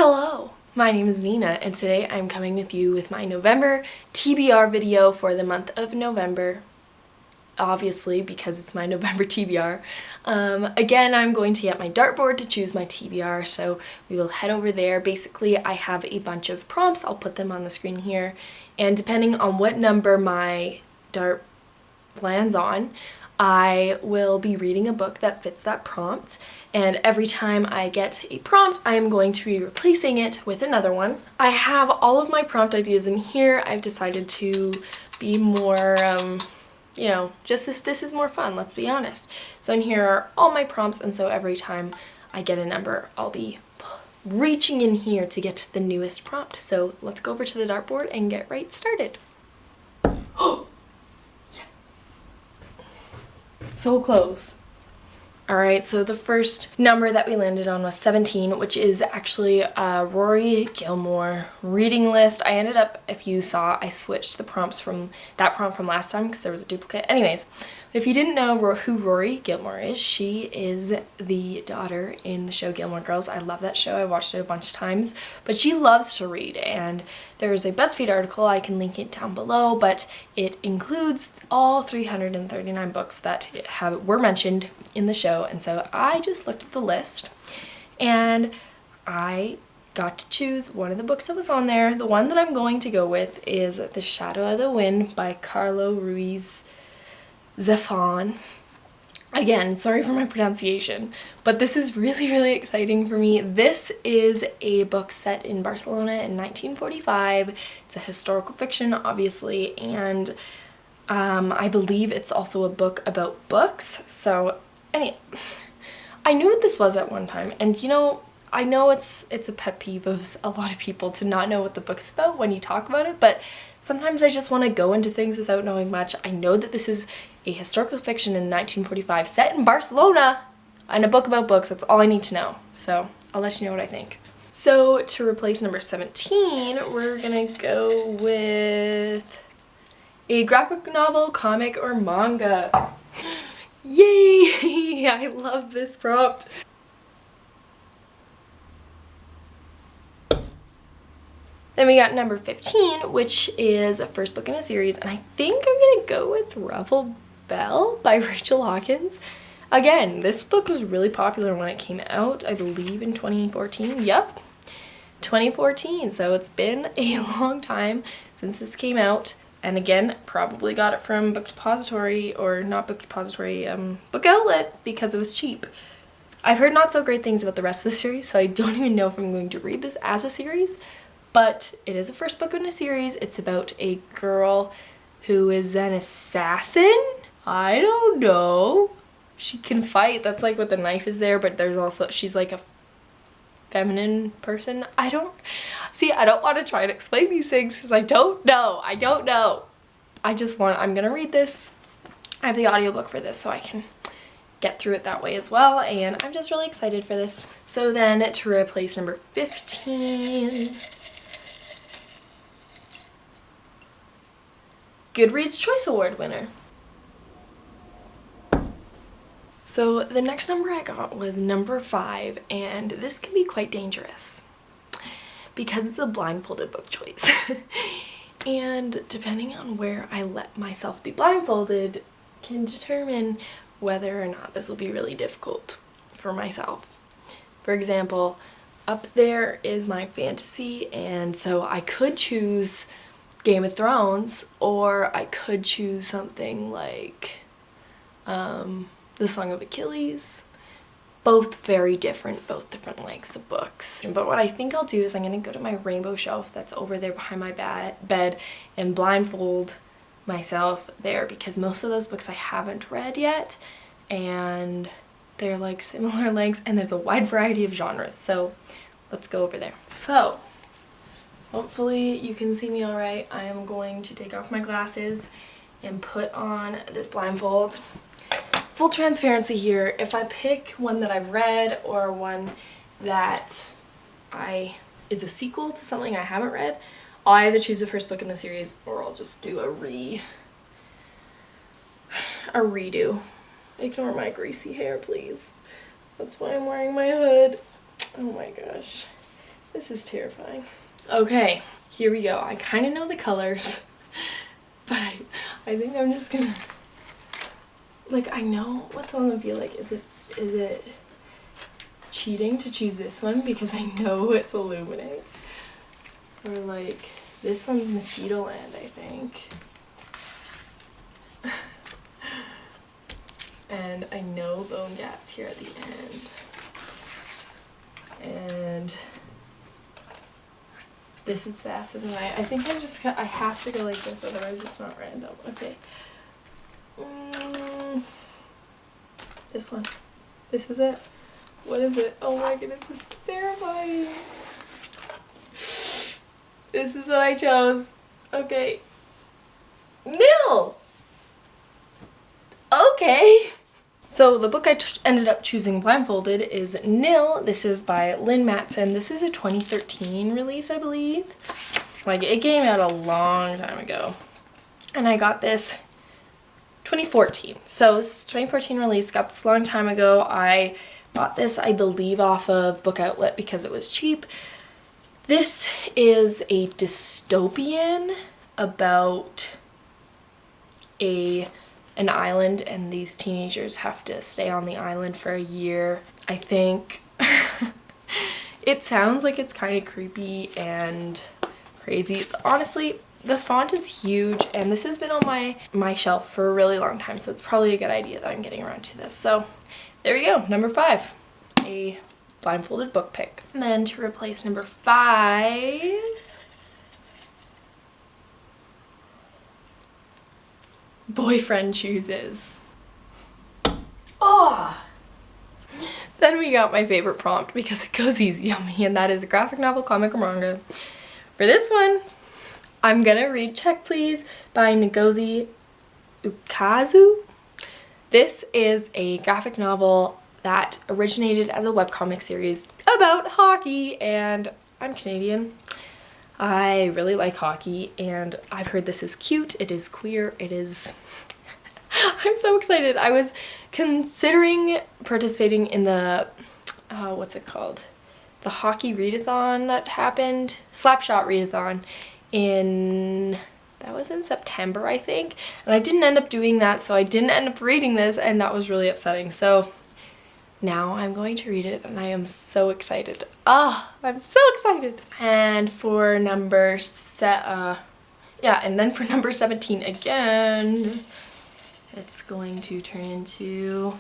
Hello, my name is Nina and today I'm coming with you with my November TBR video for the month of November, obviously because it's my November TBR. Again, I'm going to get my dartboard to choose my TBR, so we will head over there. Basically, I have a bunch of prompts. I'll put them on the screen here, and depending on what number my dart lands on, I will be reading a book that fits that prompt, and every time I get a prompt, I am going to be replacing it with another one. I have all of my prompt ideas in here. I've decided to be more, just this is more fun, let's be honest. So in here are all my prompts, and so every time I get a number, I'll be reaching in here to get the newest prompt. So let's go over to the dartboard and get right started. So close. Alright, so the first number that we landed on was 17, which is actually a Rory Gilmore reading list. I ended up, if you saw, I switched the prompts from that prompt from last time because there was a duplicate. Anyways, if you didn't know who Rory Gilmore is, she is the daughter in the show Gilmore Girls. I love that show. I watched it a bunch of times, but she loves to read, and there's a BuzzFeed article, I can link it down below, but it includes all 339 books that were mentioned in the show. And so I just looked at the list and I got to choose one of the books that was on there. The one that I'm going to go with is The Shadow of the Wind by Carlo Ruiz Zafón. Again, sorry for my pronunciation, but this is really exciting for me. This is a book set in Barcelona in 1945. It's a historical fiction, obviously, and I believe it's also a book about books. So anyway, I knew what this was at one time, and I know it's a pet peeve of a lot of people to not know what the book is about when you talk about it, but sometimes I just want to go into things without knowing much. I know that this is a historical fiction in 1945 set in Barcelona and a book about books. That's all I need to know. So I'll let you know what I think. So to replace number 17, we're gonna go with a graphic novel, comic, or manga. Yay! I love this prompt. Then we got number 15, which is a first book in a series, and I think I'm gonna go with Rebel Belle by Rachel Hawkins. Again, this book was really popular when it came out, I believe in 2014. Yep, 2014, so it's been a long time since this came out. And again, probably got it from Book Depository, or not Book Depository, Book Outlet, because it was cheap. I've heard not so great things about the rest of the series, so I don't even know if I'm going to read this as a series, but it is a first book in a series. It's about a girl who is an assassin? I don't know. She can fight, that's like what the knife is there, but there's also, she's like a feminine person. I don't want to try and explain these things because I don't know. I'm gonna read this. I have the audiobook for this so I can get through it that way as well, and I'm just really excited for this. So then to replace number 15, Goodreads Choice Award winner. So the next number I got was number 5, and this can be quite dangerous because it's a blindfolded book choice. And depending on where I let myself be blindfolded can determine whether or not this will be really difficult for myself. For example, up there is my fantasy, and so I could choose Game of Thrones, or I could choose something like The Song of Achilles. Both very different, both different lengths of books. But what I think I'll do is I'm going to go to my rainbow shelf that's over there behind my bed and blindfold myself there, because most of those books I haven't read yet, and they're like similar lengths, and there's a wide variety of genres. So let's go over there. So hopefully you can see me all right. I am going to take off my glasses and put on this blindfold. Full transparency here, if I pick one that I've read or one that is a sequel to something I haven't read, I'll either choose the first book in the series or I'll just do a redo. Ignore my greasy hair, please. That's why I'm wearing my hood. Oh my gosh. This is terrifying. Okay, here we go. I kind of know the colors, but I think I'm just gonna, like, I know what some of them feel like. Is it cheating to choose this one because I know it's Illuminate? Or like, this one's Mosquito Land, I think. And I know Bone Gap's here at the end. And this is Fasten and I think I have to go like this, otherwise it's not random. Okay. This one. This is it. What is it? Oh my goodness, this is terrifying. This is what I chose. Okay. Nil! Okay. So the book I ended up choosing blindfolded is Nil. This is by Lynn Matson. This is a 2013 release, I believe. Like, it came out a long time ago. And I got this 2014. So this is 2014 release. Got this a long time ago. I bought this, I believe, off of Book Outlet because it was cheap. This is a dystopian about an island, and these teenagers have to stay on the island for a year. I think it sounds like it's kind of creepy and crazy. Honestly, the font is huge, and this has been on my shelf for a really long time, so it's probably a good idea that I'm getting around to this. So there we go, number 5, a blindfolded book pick. And then to replace number 5, Boyfriend Chooses. Oh! Then we got my favorite prompt because it goes easy on me, and that is a graphic novel, comic, or manga. For this one, I'm gonna read Check Please by Ngozi Ukazu. This is a graphic novel that originated as a webcomic series about hockey, and I'm Canadian. I really like hockey, and I've heard this is cute, it is queer, it is... I'm so excited. I was considering participating in the, what's it called? The hockey readathon that happened, Slapshot readathon, that was in September, I think, and I didn't end up doing that, so I didn't end up reading this, and that was really upsetting. So now I'm going to read it, and I am so excited. Ah, I'm so excited. And for number 17 again, it's going to turn into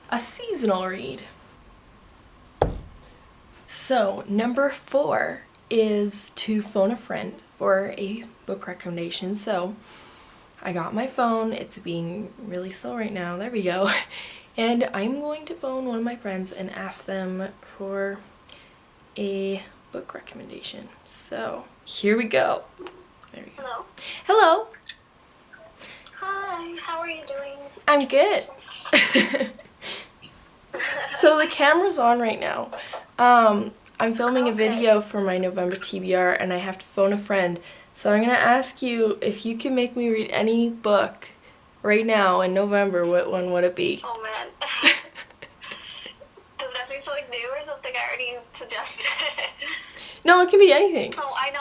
a seasonal read. So number 4 is to phone a friend for a book recommendation. So I got my phone, it's being really slow right now, there we go. And I'm going to phone one of my friends and ask them for a book recommendation. So here we go. There we go. Hello. Hello. Hi, how are you doing? I'm good. So the camera's on right now. I'm filming a video for my November TBR, and I have to phone a friend. So I'm going to ask you if you can make me read any book right now in November, what one would it be? Oh man. Does it have to be something new or something I already suggested? No, it can be anything. Oh, I know.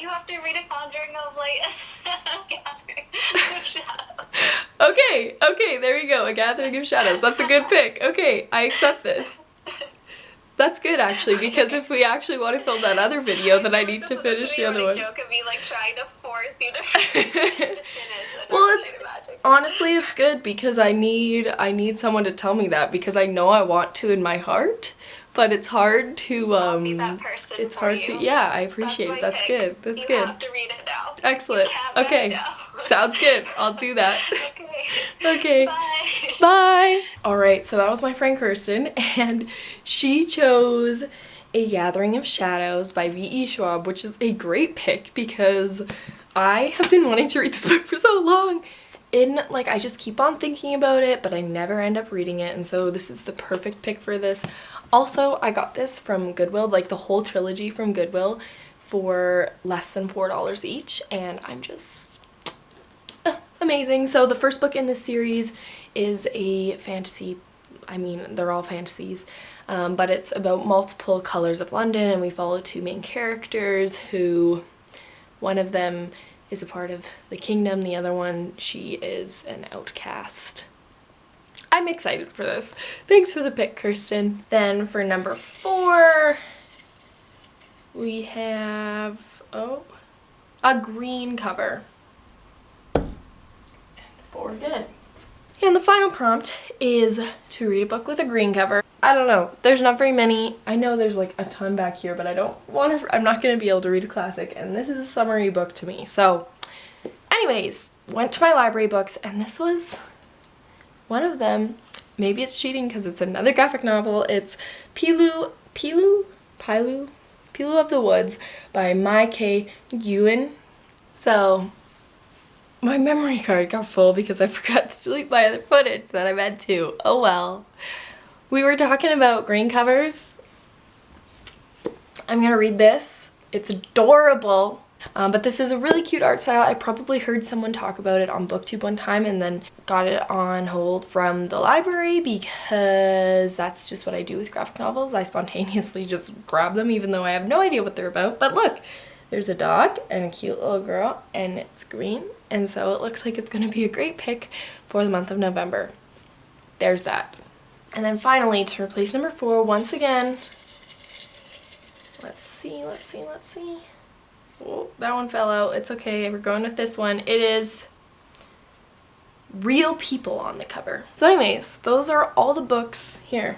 You have to read a Conjuring of, like, Gathering of Shadows. Okay, there we go. A Gathering of Shadows. That's a good pick. Okay, I accept this. That's good, actually, because if we actually want to film that other video, then I need to finish the other one. Joke of me, like, trying to force you to finish. Well, honestly, it's good because I need someone to tell me that, because I know I want to in my heart, but it's hard to I'll be that person it's for hard you. to, yeah, I appreciate it. That's good. That's good. You have to read it now. Excellent. You can't Okay. back down. Sounds good. I'll do that. Okay. Okay. Bye. Bye. Alright, so that was my friend Kirsten, and she chose A Gathering of Shadows by V.E. Schwab, which is a great pick because I have been wanting to read this book for so long. I just keep on thinking about it, but I never end up reading it, and so this is the perfect pick for this. Also, I got this from Goodwill, like the whole trilogy from Goodwill, for less than $4 each, and I'm just amazing. So the first book in this series is a fantasy, I mean, they're all fantasies, but it's about multiple colors of London, and we follow two main characters who, one of them is a part of the kingdom, the other one, she is an outcast. I'm excited for this. Thanks for the pick, Kirsten. Then for number 4, we have, a green cover. And 4 again. And the final prompt is to read a book with a green cover. I don't know, there's not very many. I know there's like a ton back here, but I'm not gonna be able to read a classic, and this is a summary book to me. So anyways, went to my library books, and this was one of them. Maybe it's cheating because it's another graphic novel. It's Pilu of the Woods by Mai K. Ewan. So my memory card got full because I forgot to delete my other footage that I meant to. Oh well. We were talking about green covers. I'm gonna read this. It's adorable. But this is a really cute art style. I probably heard someone talk about it on BookTube one time and then got it on hold from the library because that's just what I do with graphic novels. I spontaneously just grab them even though I have no idea what they're about. But look, there's a dog and a cute little girl, and it's green, and so it looks like it's going to be a great pick for the month of November. There's that. And then finally, to replace number 4, once again, let's see. Oh, that one fell out. It's okay. We're going with this one. It is real people on the cover. So anyways, those are all the books. Here,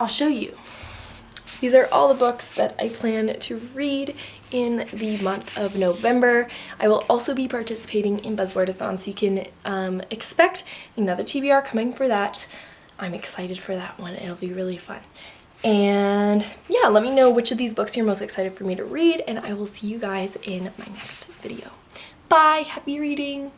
I'll show you. These are all the books that I plan to read in the month of November. I will also be participating in Buzzwordathon, so you can expect another TBR coming for that. I'm excited for that one. It'll be really fun. And yeah, let me know which of these books you're most excited for me to read, and I will see you guys in my next video. Bye! Happy reading!